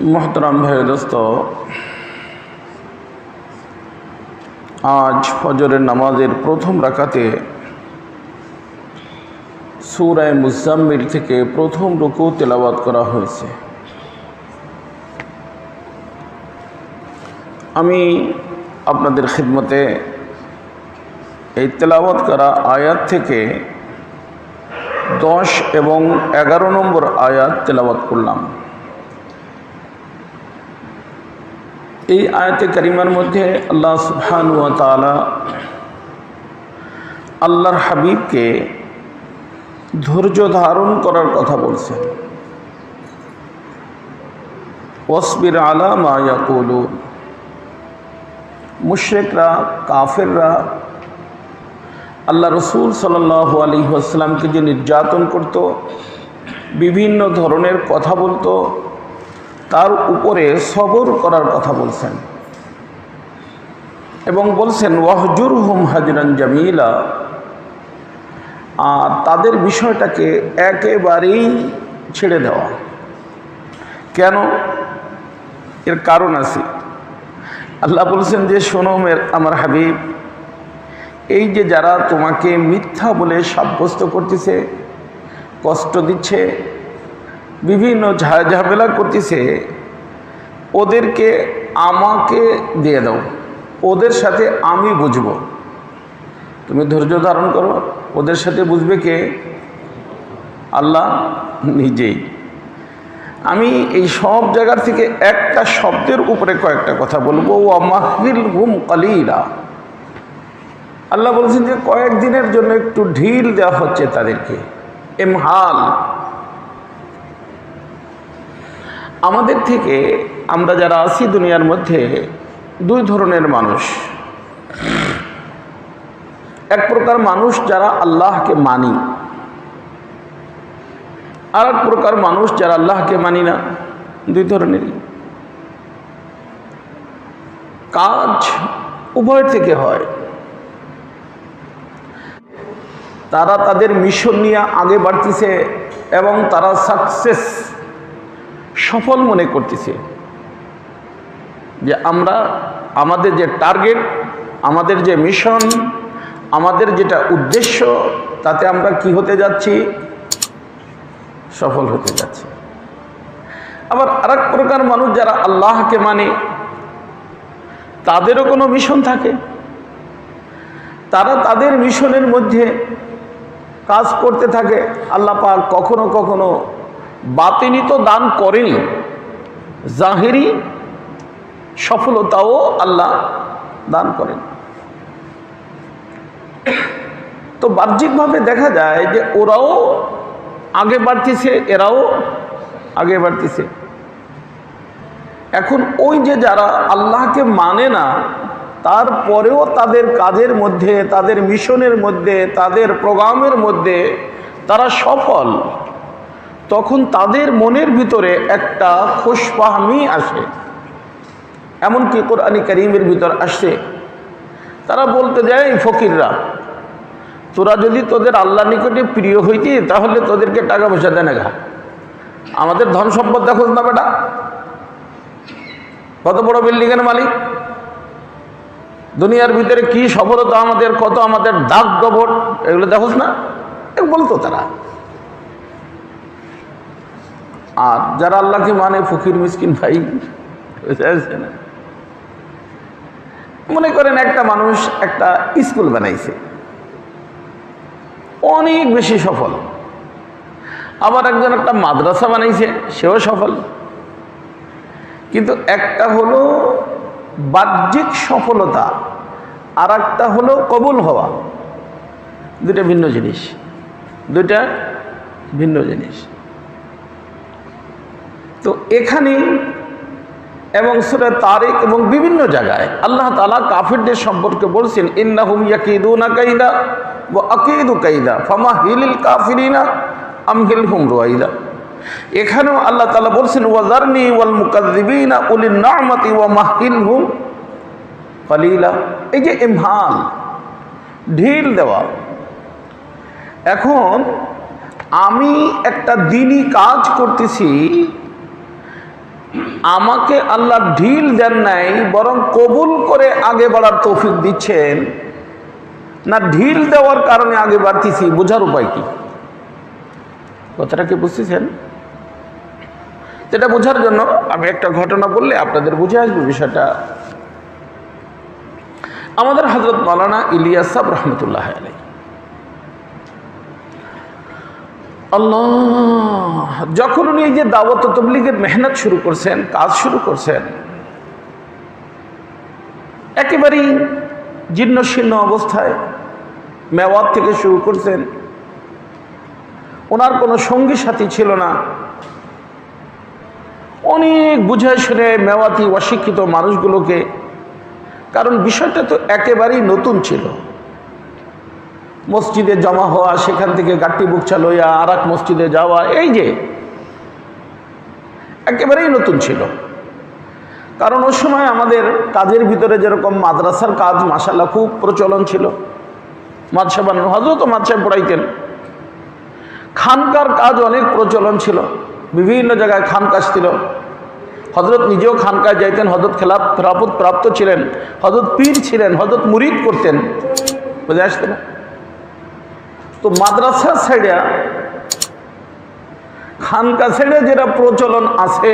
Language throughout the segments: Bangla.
मोहतरम भाई दोस्तों, आज फजरेर नामाजेर प्रथम राकाते सूरा मुज़्ज़म्मिल থেকে प्रथम रुकू तेलावत करा হয়েছে। আমি আপনাদের খিদমতে এই তেলাওয়াত করা আয়াত থেকে 10 এবং 11 নম্বর আয়াত তেলাওয়াত করলাম। এই আয়াতে কারিমার মধ্যে আল্লাহ সুবহানাহু ওয়া তাআলা আল্লাহর হাবিবকে ধৈর্য ধারণ করার কথা বলছেন। ওয়াসবির আলা মা ইয়াকুলুন। মুশরিকরা, কাফেররা আল্লাহ রসুল সাল্লাল্লাহু আলাইহি ওয়াসাল্লামকে যে নির্যাতন করত, বিভিন্ন ধরনের কথা বলতো, তার উপরে সবর করার কথা বলছেন এবং বলছেন ওয়াহজুরহুম হাজরান জামিলা। আর তাদের বিষয়টাকে একেবারেই ছেড়ে দেওয়া। কেন? এর কারণ আছে। আল্লাহ বলছেন যে শোনো আমার হাবিব, এই যে যারা তোমাকে মিথ্যা বলে সাব্যস্ত করতেছে, কষ্ট দিচ্ছে, বিভিন্ন ঝামেলা করতেছে, ওদেরকে আমাকে দিয়ে দাও, ওদের সাথে আমি বুঝব। তুমি ধৈর্য ধারণ করো, ওদের সাথে বুঝবে কে? আল্লাহ নিজেই। আমি এই সব জায়গার থেকে একটা শব্দের উপরে কয়েকটা কথা বলবো, ওয়ামাহিলহুম কালিলা। আল্লাহ বলছেন যে কয়েকদিনের জন্য একটু ঢিল দেওয়া হচ্ছে তাদেরকে, ইমহাল। আমাদের থেকে আমরা যারা আছি দুনিয়ার মধ্যে, দুই ধরনের মানুষ। এক প্রকার মানুষ যারা আল্লাহকে মানি, আর এক প্রকার মানুষ যারা আল্লাহকে মানি না। দুই ধরনেরই কাজ উভয় থেকে হয়। তারা তাদের মিশন নিয়ে আগে বাড়তেছে এবং তারা সাকসেস, সফল মনে করতেছে যে আমরা আমাদের যে টার্গেট, আমাদের যে মিশন, আমাদের যেটা উদ্দেশ্য, তাতে আমরা কি হতে যাচ্ছি? সফল হতে যাচ্ছে। আবার আরেক প্রকার মানুষ যারা আল্লাহকে মানে, তাদেরও কোনো মিশন থাকে। তারা তাদের মিশনের মধ্যে কাজ করতে থাকে। আল্লাহ পাক কখনো কখনো বাতিনি তো দান করেনি, জাহিরি সফলতাও আল্লাহ দান করেন। তো বাহ্যিকভাবে দেখা যায় যে ওরাও আগে বাড়তেছে, এরাও আগে বাড়তেছে। এখন ওই যে যারা আল্লাহকে মানে না, তারপরেও তাদের কাজের মধ্যে, তাদের মিশনের মধ্যে, তাদের প্রোগ্রামের মধ্যে তারা সফল, তখন তাদের মনের ভিতরে একটা খুশফাহমি আসে। এমনকি কোরআন কারীমের ভিতর আসছে, তারা বলতে যায় ফকিররা, তোরা যদি তোদের আল্লাহর নিকটে প্রিয় হইতি তাহলে তোদেরকে টাকা পয়সা দেয় না, আমাদের ধন সম্পদ দেখোস না বেটা, কত বড় বিল্ডিংয়ের মালিক, দুনিয়ার ভিতরে কি সফলতা আমাদের, কত আমাদের দাগ গবর, এগুলো দেখোস না, বলতো তারা। আর যারা আল্লাহকে মানে ফকির মিসকিন ভাই, না মনে করেন একটা মানুষ একটা স্কুল বানাইছে, অনেক বেশি সফল। আবার একজন একটা মাদ্রাসা বানাইছে, সেও সফল। কিন্তু একটা হলো বাহ্যিক সফলতা, আর একটা হলো কবুল হওয়া। দুইটা ভিন্ন জিনিস, দুইটা ভিন্ন জিনিস। তো এখানে এবং সূরা তারিক এবং বিভিন্ন জায়গায় আল্লাহ তাআলা কাফিরদের সম্পর্কে বলছেন, ইন্নাহুম ইয়াকিদুনা কাইদা ওয়া আকিদু কাইদা ফামাহিলিল কাফিরিনা আমহিলহুম রুয়াইদা। এখানেও আল্লাহ তাআলা বলছেন ওয়াজারনি ওয়াল মুকাজ্জিবিনা উলিন নি'মাতি ওয়া মাহিলহুম কালিলা। এই যে ইমহাল, ঢিল দেওয়া। এখন আমি একটা দিনই কাজ করতেছি, আমাকে আল্লাহ ঢিল দেন নাই, বরং কবুল করে আগে বাড়ার তৌফিক দিচ্ছেন না ঢিল দেওয়ার কারণে আগে বাড়তেছি? বোঝার উপায় কি? কথাটা কি বুঝতেছেন? এটা বোঝার জন্য আমি একটা ঘটনা বললে আপনাদের বুঝে আসবে বিষয়টা। আমাদের হযরত মাওলানা ইলিয়াস সাহেব রহমতুল্লাহ আলাইহি, আল্লাহ, যখন উনি এই যে দাওয়াত ও তাবলীগের মেহনত শুরু করছেন, কাজ শুরু করছেন, একেবারেই জীর্ণ শীর্ণ অবস্থায় মেওয়াত থেকে শুরু করছেন। ওনার কোনো সঙ্গী সাথী ছিল না। অনেক বুঝে শুনে মেওয়াতি অশিক্ষিত মানুষগুলোকে, কারণ বিষয়টা তো একেবারেই নতুন ছিল, মসজিদে জমা হওয়া, সেখান থেকে গাট্টি বুকছা লইয়া আর এক মসজিদে যাওয়া, এই যে একেবারেই নতুন ছিল। কারণ ওই সময় আমাদের কাজের ভিতরে যেরকম মাদ্রাসার কাজ মাশাআল্লাহ খুব প্রচলন ছিল, মাদ্রাসা বানানো, হযরত মাদ্রাসায় পড়াইতেন। খানকার কাজ অনেক প্রচলন ছিল, বিভিন্ন জায়গায় খানকাজ ছিল। হযরত নিজেও খানকায় যাইতেন, হযরত খেলাফত প্রাপ্ত ছিলেন, হযরত পীর ছিলেন, হযরত মুরিদ করতেন, বুঝে আসতে না? তো মাদ্রাসা ছেড়ে খানকা ছেড়ে যেটা প্রচলন আছে,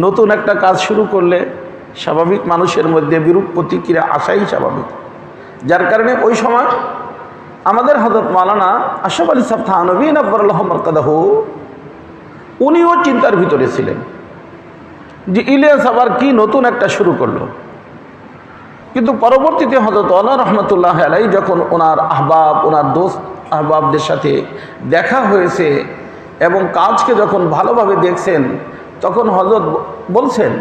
নতুন একটা কাজ শুরু করলে স্বাভাবিক মানুষের মধ্যে বিরূপ প্রতিক্রিয়া আসাই স্বাভাবিক। যার কারণে ওই সময় আমাদের হযরত মাওলানা আশরাফ আলী সাহেব থানভী নব্বরুল্লাহ মারকাদাহু, উনিও চিন্তার ভিতরে ছিলেন যে ইলিয়াস আবার কি নতুন একটা শুরু করলো। কিন্তু পরবর্তীতে হযরত আল্লাহ রহমতুল্লাহ আলাইহি যখন ওনার আহবাব, ওনার দোস্ত আহবাবদের সাথে দেখা হয়েছে এবং কাজকে যখন ভালোভাবে দেখছেন, তখন হযরত বলছেন,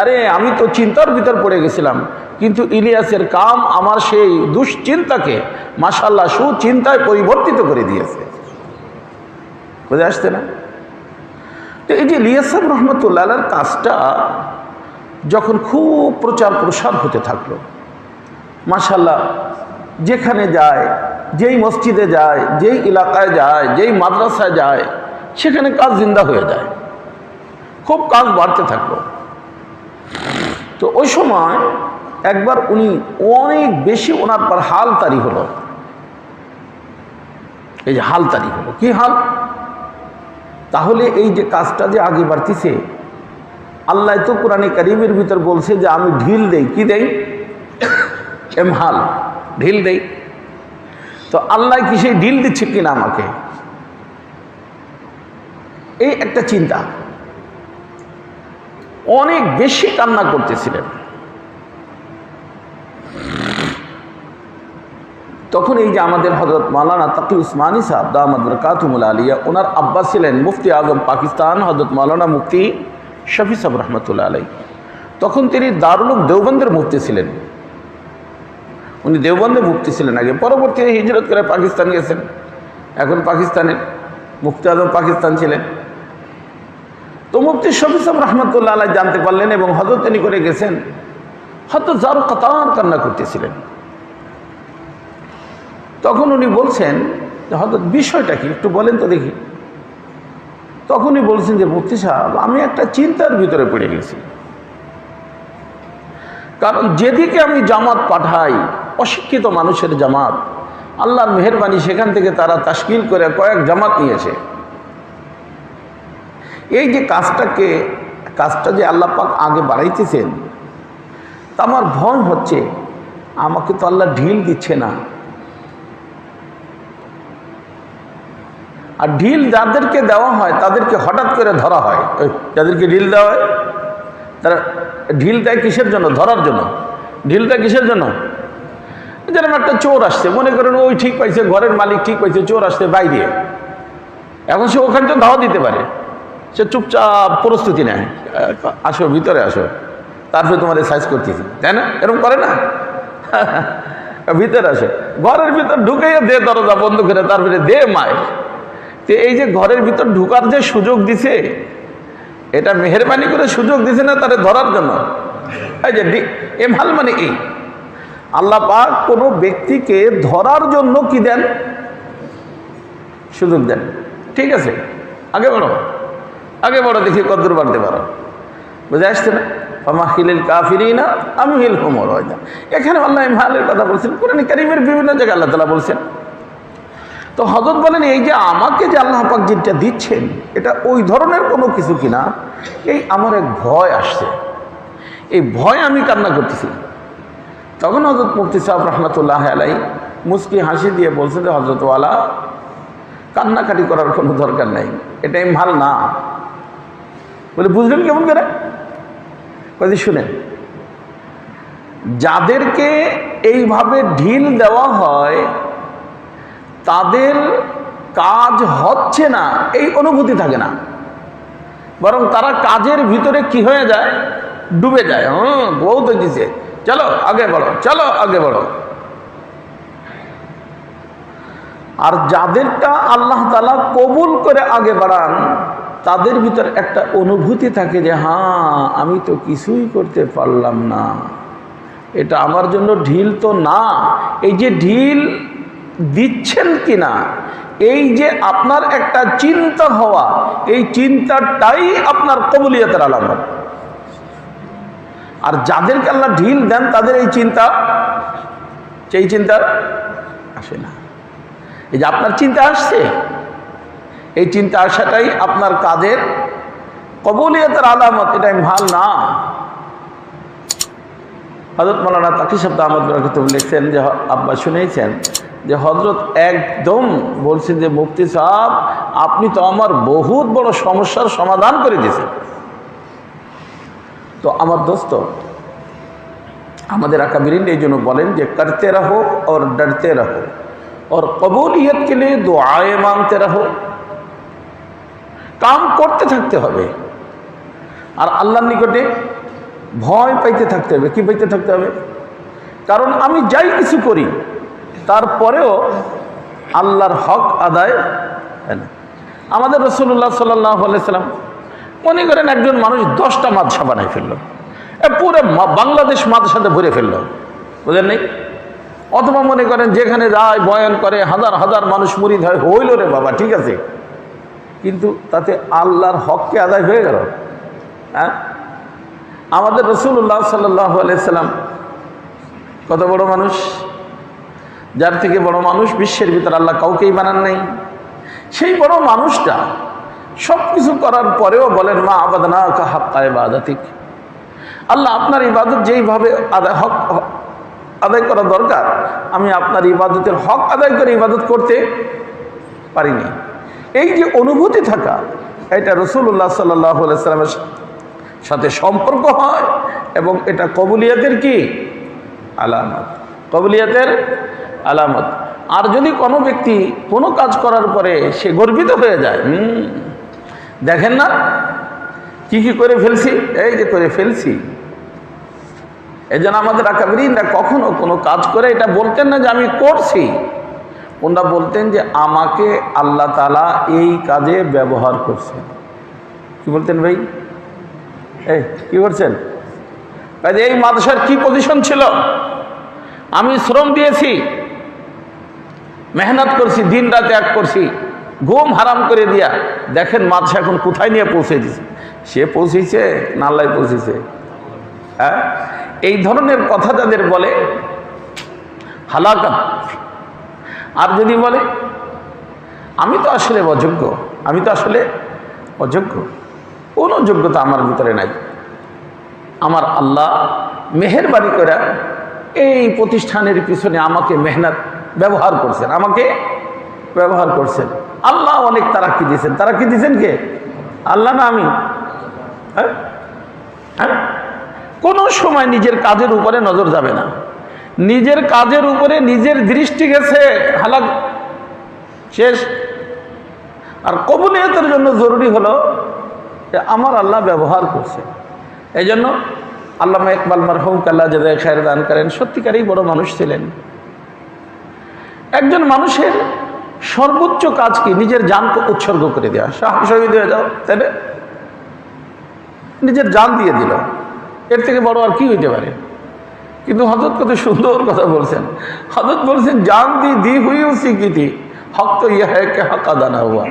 আরে আমি তো চিন্তার ভিতর পড়ে গেছিলাম, কিন্তু ইলিয়াসের কাম আমার সেই দুশ্চিন্তাকে মাশাআল্লাহ সুচিন্তায় পরিবর্তিত করে দিয়েছে। বুঝে আসতে না? তো এই যে ইলিয়াস সাহেব রহমতুল্লাহ আলাইহির কাজটা যখন খুব প্রচার প্রসার হতে থাকলো, মাশাআল্লাহ, যেখানে যায়, যেই মসজিদে যায়, যেই এলাকায় যায়, যেই মাদ্রাসায় যায়, সেখানে কাজ জিন্দা হয়ে যায়, খুব কাজ বাড়তে থাকলো। তো ওই সময় একবার উনি অনেক বেশি ওনার পর হাল তারি হলো। এই যে হাল তারি হলো, কি হাল? তাহলে এই যে কাজটা যে আগে বাড়তিছে, আল্লাহ তো কোরআনে কারীমের ভিতর বলছে যে আমি ঢিল দেই, কি দেই? এমহাল, ঢিল দেই। তো আল্লাহ কি সেই ঢিল দিচ্ছে কিনা আমাকে, এই একটা চিন্তা। অনেক বেশি কান্না করতেছিলেন। তখন এই যে আমাদের হযরত মাওলানা তাকি উসমানী সাহেব দামাত বরকাতুহুল আলিয়া, ওনার আব্বা ছিলেন মুফতি আজম পাকিস্তান হযরত মাওলানা মুফতি শফি সাহেব রহমতুল্লাহ আলাইহি। তখন তিনি দারুল উলুম দেওবন্দের মুফতি ছিলেন। উনি দেওবন্দের মুফতি ছিলেন আগে, পরবর্তীতে হিজরত করে পাকিস্তান গেছেন, এখন পাকিস্তানের মুফতি আজম পাকিস্তান ছিলেন। তো মুফতি শফি সাহেব রহমতুল্লাহ আলাইহি জানতে পারলেন এবং হযরত তিনি করে গেছেন, হয়তো যার কাতার কান্না করতেছিলেন। তখন উনি বলছেন যে হযরত বিষয়টা কি একটু বলেন তো দেখি। তখনই বলছেন যে মুফতি সাহেব, আমি একটা চিন্তার ভিতরে পড়ে গেছি। কারণ যেদিকে আমি জামাত পাঠাই, অশিক্ষিত মানুষের জামাত, আল্লাহর মেহেরবানি সেখান থেকে তারা তাশকিল করে কয়েক জামাত নিয়েছে। এই যে কাজটা যে আল্লাহ পাক আগে বাড়াইতেছেন, তা আমার ভয় হচ্ছে আমাকে তো আল্লাহ ঢিল দিচ্ছে না। আর ঢিল যাদেরকে দেওয়া হয় তাদেরকে হঠাৎ করে ধরা হয়। যাদেরকে ঢিল দেওয়া হয় তারা ঢিল দেয় কিসের জন্য? ধরার জন্য। ঢিল দেয় কিসের জন্য? যেরকম একটা চোর আসছে, মনে করেন ওই ঠিক পাইছে, ঘরের মালিক ঠিক পাইছে, চোর আসছে বাইরে, এখন সে ওখানে তো ধাওয়া দিতে পারে, সে চুপচাপ প্রস্তুতি নেয়, আসো ভিতরে আসো, তারপরে তোমার সাইজ করতেছি, তাই না? এরকম করে না? ভিতরে আসে, ঘরের ভিতর ঢুকাইয়া দে দরজা বন্ধ করে, তারপরে দে মায়ের। তো এই যে ঘরের ভিতর ঢুকার যে সুযোগ দিছে, এটা মেহেরবানি করে সুযোগ দিছে না তারে ধরার জন্য? এই যে এমহাল মানে এই, আল্লাহ পাক কোনো ব্যক্তিকে ধরার জন্য কি দেন? সুযোগ দেন। ঠিক আছে, আগে বড় দেখি কতদূর বাড়তে পারো। বুঝে আসছে না? ফামাহিলিল কাফিরিনা আমহিলহুম রওয়াইদা। এখানে আল্লাহ ইমহালের কথা বলছেন, কোরআন কারীমের বিভিন্ন জায়গায় আল্লাহ তাআলা বলছেন। তো হযরত বলেন, এই যে আমাকে যে আল্লাহ পাক যেটা দিচ্ছেন এটা ওই ধরনের কোনো কিছু কিনা, এই আমার এক ভয় আসছে, এই ভয় আমি কান্না করতেছি। তখন হযরত মুফতি সাহেব রহমতুল্লাহ আলাই মুস্কি হাসি দিয়ে বলছে যে হযরত ওয়ালা, কান্নাকাটি করার কোনো দরকার নাই, এটা ইমহাল না। বলে বুঝলেন কেমন করে? বলছি শুনেন, যাদেরকে এইভাবে ঢিল দেওয়া হয় তাদের কাজ হচ্ছে না এই অনুভূতি থাকে না, বরং তারা কাজের ভিতরে কি হয়ে যায়, ডুবে যায়। বউ তো দিছে, চলো আগে বড়ো, চলো আগে বড়ো। আর যাদেরটা আল্লাহ তাআলা কবুল করে আগে বাড়ান তাদের ভিতর একটা অনুভূতি থাকে যে হ্যাঁ আমি তো কিছুই করতে পারলাম না, এটা আমার জন্য ঢিল তো না। এই যে ঢিল দিচ্ছেন কিনা, এই যে আপনার একটা চিন্তা হওয়া, এই চিন্তাটাই আপনার কবুলিয়তের আলামত। আর যাদেরকে আল্লাহ ঢিল দেন তাদের এই চিন্তা আসে না। এই যে আপনার চিন্তা আসছে, এই চিন্তা আসাটাই আপনার কাজের কবুলিয়তের আলামত, এটা ইমহাল না। হযরত মাওলানা তাকি সাহেব আহমদ বরকতুল্লাহ লিখছেন যে আব্বা শুনেছেন যে হযরত একদম বলছেন যে মুফতি সাহেব আপনি তো আমার বহুত বড় সমস্যার সমাধান করে দিয়েছেন। তো আমার দোস্ত, আমাদের আকাবিরিন এই জন্য বলেন যে করতে রহো और डरते रहो और कबूलियत के लिए दुआएं मांगते रहो। কাম করতে থাকতে হবে আর আল্লাহর নিকটে ভয় পাইতে থাকতে হবে। কি পাইতে থাকতে হবে? কারণ আমি যাই কিছু করি তারপরেও আল্লাহর হক আদায় হয় না। আমাদের রাসূলুল্লাহ সাল্লাল্লাহু আলাইহি সাল্লাম মনে করেন একজন মানুষ 10টা মাদ্রাসা বানাই ফেললো, পুরো বাংলাদেশ মাদ্রাসাতে ভরে ফেললো, বুঝলেন নাই? অথবা মনে করেন যেখানে যায় বয়ান করে হাজার হাজার মানুষ মুরিদ হয়, হইল রে বাবা, ঠিক আছে, কিন্তু তাতে আল্লাহর হককে আদায় হয়ে গেল? হ্যাঁ, আমাদের রাসূলুল্লাহ সাল্লাল্লাহু আলাইহি সাল্লাম কত বড় মানুষ, যার থেকে বড় মানুষ বিশ্বের ভিতর আল্লাহ কাউকেই বানান নাই। সেই বড় মানুষটা সব কিছু করার পরেও বলেন মা আবাদনাকা হাক্কা ইবাদাতিক, আল্লাহ আপনার ইবাদত যেইভাবে আদায় করা দরকার আমি আপনার ইবাদতের হক আদায় করে ইবাদত করতে পারিনি। এই যে অনুভূতি থাকা, এটা রাসূলুল্লাহ সাল্লাল্লাহু আলাইহি সাল্লামের সাথে সম্পর্ক হয় এবং এটা কবুলিয়তের কি আলামত, কবুলিয়তের আলামত। আর যদি কোনো ব্যক্তি কোনো কাজ করার পরে সে গর্বিত হয়ে যায়, দেখেন না কি কি করে ফেলছি, এই যে করে ফেলছি। এই জন্য আমাদের আকাবিরিনরা কখনো কোনো কাজ করে এটা বলতেন না যে আমি করছি, ওনারা বলতেন যে আমাকে আল্লাহ তাআলা এই কাজে ব্যবহার করছেন। কি বলতেন ভাই? এই কি করছেন? এই মাদ্রাসার কি পজিশন ছিল, আমি শ্রম দিয়েছি, মেহনত করছি, দিন রাত এক করছি, ঘুম হারাম করে দিয়া দেখেন মাদ্রাসা এখন কোথায় নিয়ে পৌঁছে দিছে। সে পৌঁছেছে না আল্লাহ পৌঁছেছে? হ্যাঁ, এই ধরনের কথা যাদের বলে হালাকাত। আর যদি বলে আমি তো আসলে অযোগ্য, আমি তো আসলে অযোগ্য, কোনো যোগ্যতা আমার ভিতরে নাই, আমার আল্লাহ মেহেরবানি করে এই প্রতিষ্ঠানের পিছনে আমাকে মেহনত ব্যবহার করছেন, আমাকে ব্যবহার করছেন। আল্লাহ অনেক তারাক্কি দিয়েছেন। তারাক্কি দিয়েছেন কে? আল্লাহ না আমি? হ্যাঁ, হ্যাঁ, কোনো সময় নিজের কাজের উপরে নজর যাবে না, নিজের কাজের উপরে নিজের দৃষ্টি গেছে, হালাক শেষ। আর কবুলিয়তের জন্য জরুরি হলো যে আমার আল্লাহ ব্যবহার করছে। এই জন্য আল্লামা ইকবাল মারহুম আল্লাহ জাযায়ে খায়ের দান করেন, সত্যিকারই বড় মানুষ ছিলেন। একজন মানুষের সর্বোচ্চ কাজ কি? নিজের জানকে উৎসর্গ করে দেওয়া। শহীদ হয়ে যাও, তাই না? নিজের জান দিয়ে দিল, এর থেকে বড় আর কি হইতে পারে? কিন্তু হযরত কত সুন্দর কথা বলছেন। হযরত বলছেন জান দি হুই উসি কি থি, হক তো ইয়ে হ্যাঁ কে হক আদা না হুয়া।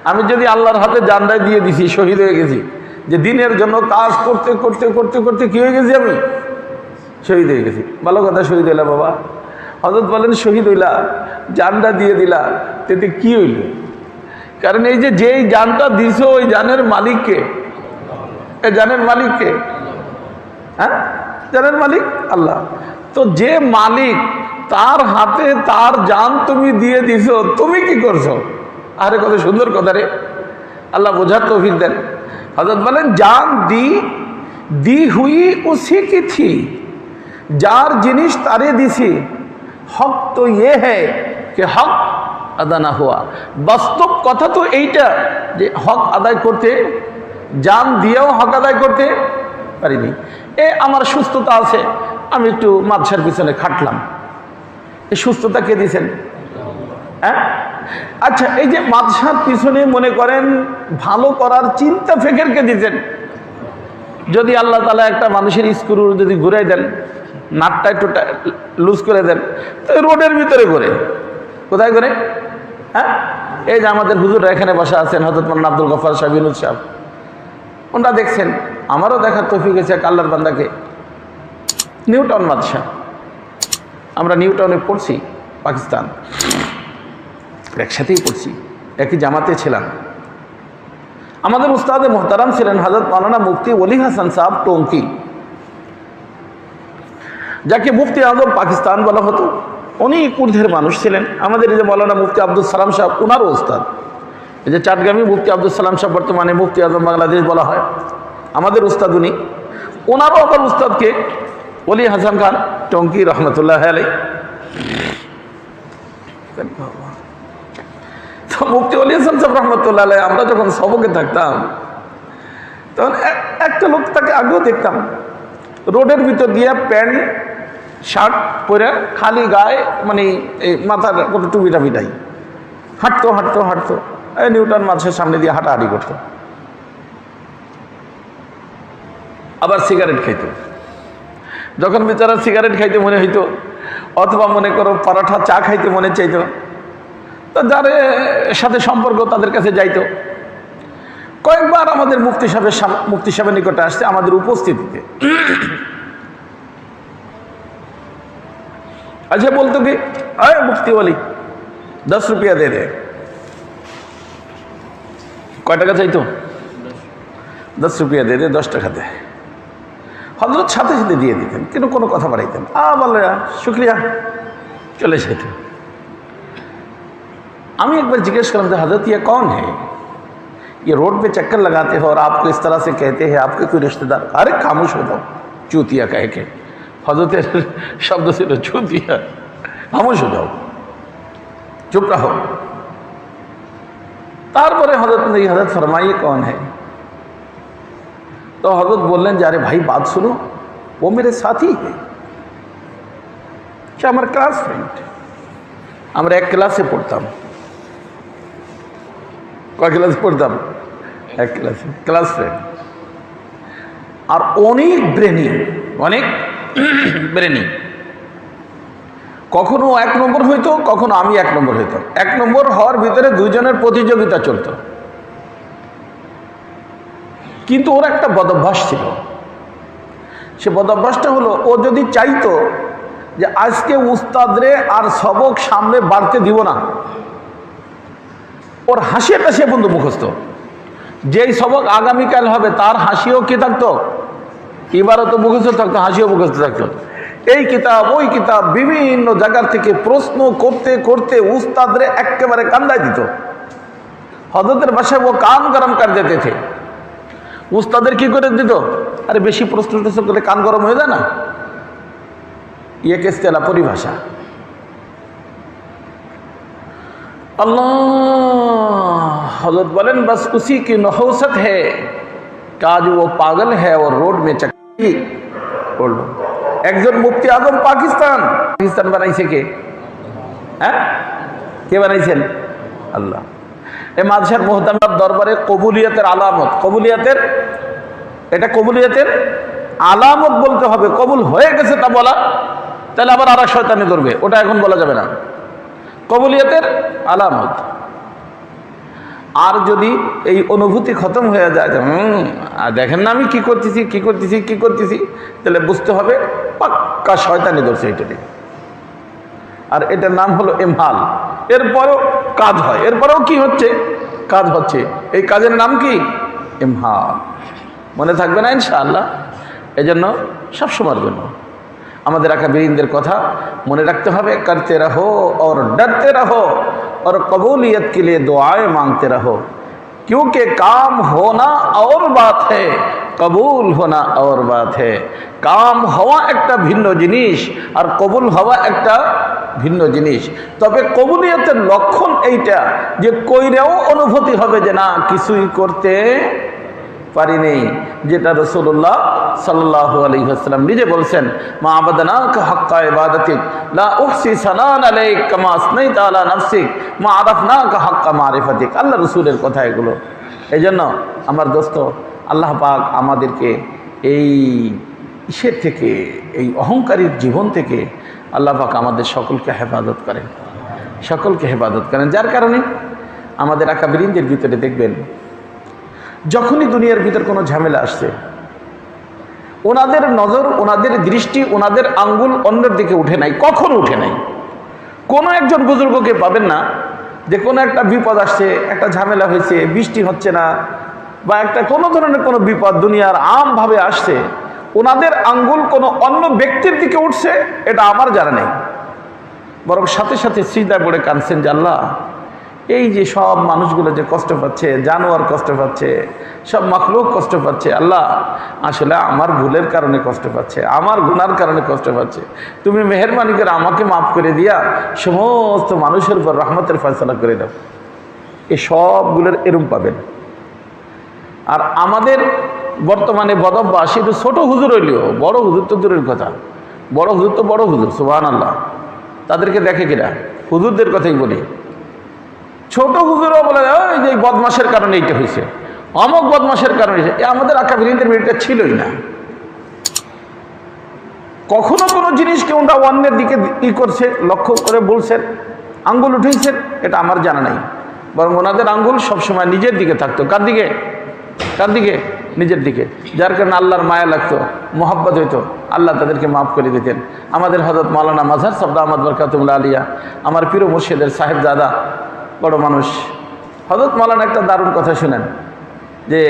আমি যদি আল্লাহর হাতে জানটাই দিয়ে দিছি, শহীদ হয়ে গেছি, যে দিনের জন্য কাজ করতে করতে করতে করতে কি হয়ে গেছি, আমি শহীদ হয়ে গেছি। ভালো কথা, শহীদ হইলা বাবা। হযরত বলেন শহীদ হইলা, জানটা দিয়ে দিলা, তেতে কি হইল? কারণ এই যে যেই জানটা দিছো ওই জানের মালিককে, এই জানের মালিককে, হ্যাঁ, জানের মালিক আল্লাহ। তো যে মালিক, তার হাতে তার জান তুমি দিয়ে দিছো, তুমি কি করছো? আরে কত সুন্দর কথা রে, আল্লাহ বোঝার তৌফিক দেন। হযরত বলেন জান दी हुई उसी की थी, যার জিনিস তারে দিছি। হক তো ইয়ে হ্যায় कि হক আদা না হওয়া। বাস্তব কথা তো এইটা যে হক আদায় করতে, জান দিয়েও হক আদায় করতে পারিনি। আমার সুস্থতা আছে, আমি একটু মাদ্রাসার পিছনে খাটলাম, এই সুস্থতা কে দিয়েছেন? হ্যাঁ, আচ্ছা, এই যে মাদ্রাসার পিছনে মনে করেন ভালো করার চিন্তা ফেকেরকে দিতেন। যদি আল্লাহ তাআলা একটা মানুষের স্ক্রু যদি ঘুরাই দেন, নাটটা একটু লুজ করে দেন, তো রোডের ভিতরে ঘুরে, কোথায় ঘুরে? হ্যাঁ, এই যে আমাদের হুজুররা এখানে বসা আছেন, হযরত মাওলানা আব্দুল গফফার সাহেব, ইউনুস সাহেব, ওনারা দেখছেন। আমারও দেখার তৌফিক হয়েছে এক আল্লাহর বান্দাকে। নিউটাউন মাদ্রাসা, আমরা নিউটাউনে পড়ছি, পাকিস্তান, একসাথেই পড়ছি, একই জামাতে ছিলাম। আমাদের উস্তাদে মোহতারাম ছিলেন হযরত মাওলানা মুফতি ওলি হাসান সাহেব টঙ্কি, যাকে মুফতি আজম পাকিস্তান বলা হতো। উনি কুর্ধের মানুষ ছিলেন। আমাদের এই যে মাওলানা মুফতি আব্দুল সালাম সাহেব, ওনারও উস্তাদ। এই যে চাটগামী মুফতি আব্দুল সালাম সাহেব বর্তমানে মুফতি আজম বাংলাদেশ বলা হয়, আমাদের উস্তাদ উনি। ওনারও আবার উস্তাদকে ওলি হাসান খান টঙ্কি রহমতুল্লাহ আলাইহি। তো মুফতি ওলি হাসান সাহেব রহমতুল্লাহ আলাইহি, আমরা যখন সবকে থাকতাম তখন একটা লোক তাকে আগেও দেখতাম, রোডের ভিতর দিয়ে প্যান্ট শার্ট পরে খালি গায়ে, মানে এই মাথার কোনো টুপিটা বিটাই হাঁটতো হাঁটতো হাঁটতো, এই নিউটাউন মাদ্রাসার সামনে দিয়ে হাঁটাহাঁটি করতো। আবার সিগারেট খাইতো। যখন বেচারা সিগারেট খাইতে মনে হইতো, অথবা মনে করো পরোটা চা খাইতে মনে চাইতো, তো যার সাথে সম্পর্ক তাদের কাছে যাইতো। কয়েকবার আমাদের মুফতি সাহেবের নিকটে আসছে আমাদের উপস্থিতিতে। আচ্ছা, বলতো কি, আরে মুফতি ওলি 10 रुपया दे दे। কয় টাকা চাইতো? 10 रुपया दे दे, 10 টাকা দে। হযরত সাথে সাথে দিয়ে দিতেন, কিন্তু কোনো কথা বাড়াইতেন, বলে শুক্রিয়া, চলে যেত। আমি একবার জিজ্ঞেস করলাম যে हजरत ये कौन है, ये रोड पे चक्कर लगाते हो और आपको इस तरह से कहते हैं, आपके कोई रिश्तेदार? अरे खामोश हो जाओ, चूतिया कह के। हजरत शब्द से चूतिया, खामोश हो जाओ, चुप रहो। तारपरे हजरत फरमाइए कौन है? तो हजरत बोलें जा रहे भाई बात सुनो, वो मेरे साथी है, क्या हमारे क्लास फ्रेंड, আমরা এক ক্লাসে পড়তাম। কয় ক্লাসে পড়তাম? এক ক্লাসে, ক্লাস ফ্রেন্ড। আর অনেক ব্রেনি, অনেক ব্রেনি। কখনো 1 নম্বর হইতো, কখনো আমি 1 নম্বর হইতাম। 1 নম্বর হওয়ার ভিতরে দুইজনের প্রতিযোগিতা চলতো। কিন্তু ওর একটা বদভ্যাস ছিল। সে বদভ্যাসটা হলো, ও যদি চাইতো যে আজকে উস্তাদরে আর সবক সামনে বাড়তে দিব না, ওর হাসিটা সে বন্ধু মুখস্থ। যেই সবক আগামীকাল হবে তার হাসিও কি থাকতো, এবারও তো মুখস্থ থাকতো, হাসিও মুখস্থ থাকতো। এই কিতাব ওই কিতাব বিভিন্ন জায়গার থেকে প্রশ্ন করতে করতে উস্তাদরে একেবারে কান্দায় দিত। হযরতের বাসায় ও কান গরম কর দিতে থে। উস্তাদের কি করে দিত? আরে বেশি প্রশ্ন করলে কান গরম হয়ে যায় না, ये किस तरह परिभाषा। अल्लाह हजरत बोलें बस उसी की नहूसत है कि आज वो पागल है और रोड में चक्की बोल लो। একজন মুফতি আজম পাকিস্তান বানাইছে কে? হ্যাঁ, কে বানাইছেন? আল্লাহ। এই মাদ্রাসার মুহতামিম দরবারে কবুলিয়তের আলামত, কবুলিয়তের, এটা কবুলিয়তের আলামত বলতে হবে। কবুল হয়ে গেছে তা বলা, তাহলে আবার আর এক শয়তানি ধরবে, ওটা এখন বলা যাবে না। কবুলিয়তের আলামত। আর যদি এই অনুভূতি খতম হয়ে যায় যে আর দেখেন না আমি কি করতেছি, তাহলে বুঝতে হবে পাক্কা শয়তানি ধরছে এটাতে। আর এটার নাম হলো ইমহাল। এরপরও কাজ হয়, এরপরেও কি হচ্ছে? কাজ হচ্ছে। এই কাজের নাম কি? ইমহাল। মনে থাকবে না ইনশাআল্লাহ? এই জন্য সবসময়ের জন্য আমাদের আকাবিরিনদের কথা মনে রাখতে হবে। করতে রহো और डरते रहो और कबूलियत के लिए दुआएं मांगते रहो, क्योंकि काम होना और बात है, কবুল হোনা और बात है। কাম হওয়া একটা ভিন্ন জিনিস আর কবুল হওয়া একটা ভিন্ন জিনিস। তবে কবুলিয়তের লক্ষণ এইটা যে কইরেও অনুভূতি হবে যে না কিছুই করতে পারি নেই, যেটা রাসূলুল্লাহ সাল্লাল্লাহু আলাইহি ওয়াসাল্লাম নিজে বলছেন, মা আবাদনাকা হাক্কা ইবাদাতিক লা উহসি সানান আলাইক কামা আসনাইতা আলা নাফসিক মা আরাফনাকা হাক্কা মারিফাতিক। আল্লাহ রাসূলের কথা এগুলো। এইজন্য আমার দোস্ত, আল্লাহ পাক আমাদেরকে এই ইসের থেকে, এই অহংকারী জীবন থেকে আল্লাহ পাক আমাদের সকলকে হেফাজত করেন, সকলকে হেফাজত করেন। যার কারণে আমাদের আকাবিরিনদের ভিতরে দেখবেন যখনই দুনিয়ার ভিতর কোনো ঝামেলা আসছে, ওনাদের নজর, ওনাদের দৃষ্টি, ওনাদের আঙ্গুল অন্যের দিকে উঠে নাই, কখনো উঠে নাই। কোনো একজন বুজুর্গকে পাবেন না যে কোনো একটা বিপদ আসছে, একটা ঝামেলা হয়েছে, বৃষ্টি হচ্ছে না, বা একটা কোনো ধরনের কোনো বিপদ দুনিয়ার আমভাবে আসছে, ওনাদের আঙ্গুল কোনো অন্য ব্যক্তির দিকে উঠছে এটা আমার জানা নেই। বরং সাথে সাথে সিজদায় পড়ে কাঁদছেন যে আল্লাহ, এই যে সব মানুষগুলো যে কষ্ট পাচ্ছে, জানোয়ার কষ্ট পাচ্ছে, সব মাখলুক কষ্ট পাচ্ছে, আল্লাহ আসলে আমার ভুলের কারণে কষ্ট পাচ্ছে, আমার গুনার কারণে কষ্ট পাচ্ছে। তুমি মেহেরবানি করে আমাকে মাফ করে দিয়া সমস্ত মানুষের উপর রহমতের ফয়সালা করে দাও। এই সবগুলোর এরম পাবেন। আর আমাদের বর্তমানে বদভ্যাস, শুধু ছোট হুজুর হইলেও, বড় হুজুর তো দূরের কথা, বড় হুজুর তো বড় হুজুর, সুবহানাল্লাহ, তাদেরকে দেখে কিনা, হুজুরদের কথাই বলি। ছোট হুজুরও বলে ওই যে বদমাসের কারণে এইটা হয়েছে, অমক বদমাসের কারণে হয়েছে। আমাদের আকাবিরিনদের এটা ছিলই না। কখনো কোনো জিনিসকে ওরা অন্যের দিকে ই করছে, লক্ষ্য করে বলছেন, আঙ্গুল উঠেছেন, এটা আমার জানা নাই। বরং ওনাদের আঙ্গুল সবসময় নিজের দিকে থাকতো। কার দিকে? কার দিকে? নিজের দিকে। যার কারণে আল্লাহর মায়া লাগতো, মোহাব্বত হইতো, আল্লাহ তাদেরকে মাফ করে দিতেন। আমাদের হযরত মাওলানা মাজহার সাহেব দামাত বরকাতুল্লাহ আলিয়া, আমার প্রিয় মুর্শিদের সাহেবজাদা, বড় মানুষ, হযরত মাওলানা একটা দারুণ কথা শুনেন যে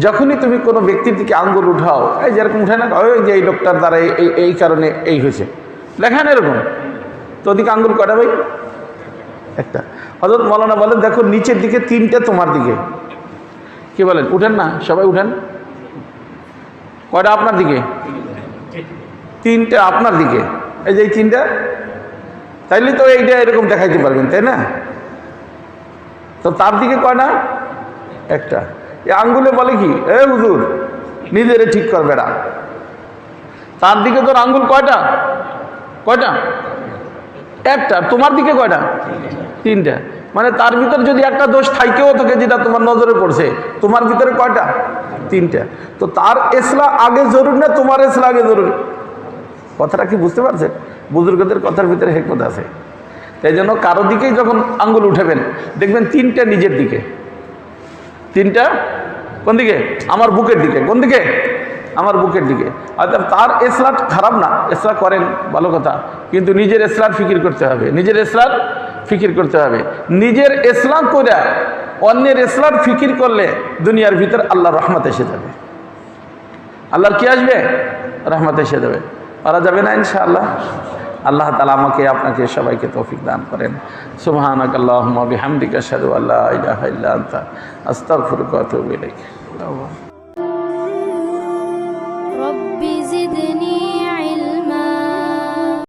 যখনই তুমি কোনো ব্যক্তির দিকে আঙ্গুল উঠাও, এই যেরকম উঠে না, ওই যে এই লোকটার দ্বারা এই কারণে এই হয়েছে, লেখেন এরকম, তো ওদিকে আঙ্গুল কয়টা ভাই? একটা। হযরত মাওলানা বলেন দেখো নিচের দিকে তিনটা তোমার দিকে। কি বলেন? উঠেন না সবাই, উঠেন। কয়টা আপনার দিকে? তিনটা আপনার দিকে। এই যে এই তিনটা, তাইলে তো এইটা এরকম দেখাইতে পারবেন, তাই না? তো তার দিকে কয়টা? একটা। এই আঙ্গুলে বলে কি, এ হুজুর নিজেরে ঠিক করবে না। তার দিকে তোর আঙ্গুল কয়টা? কয়টা? একটা। তোমার দিকে কয়টা? তিনটা। মানে তার ভিতর যদি একটা দোষ থাইকেও থাকে যেটা তোমার নজরে পড়ছে, তোমার ভিতরে কয়টা? তিনটা। তো তার ইসলাহ আগে জরুরি না তোমার ইসলাহ আগে জরুরি? কথাটা কি বুঝতে পারছেন? বুজুর্গদের কথার ভিতরে হিকমত আছে। তাই জন্য কারো দিকেই যখন আঙ্গুল উঠাবেন দেখবেন তিনটা নিজের দিকে, তিনটা কোন দিকে? আমার বুকের দিকে। কোন দিকে? আমার বুকের দিকে। অর্থাৎ তার ইসলাহ খারাপ না, ইসলাহ করেন, ভালো কথা, কিন্তু নিজের ইসলাহ ফিকির করতে হবে, নিজের ইসলাহ ফিকির করতে হবে। নিজের ইসলাহ করে অন্যের ইসলাহ ফিকির করলে দুনিয়ার ভিতর আল্লাহর রহমত এসে যাবে। আল্লাহর কি আসবে? রহমত এসে যাবে। পারা যাবে না ইনশাআল্লাহ? আল্লাহ তাআলা আমাকে আপনাকে সবাইকে তৌফিক দান করেন। সুবহানাকাল্লাহুম্মা বিহামদিকা আশহাদু আল্লা ইলাহা ইল্লা আনতা আস্তাগফিরুকা ওয়া আতুবু ইলাইক। রব্বি জিদনি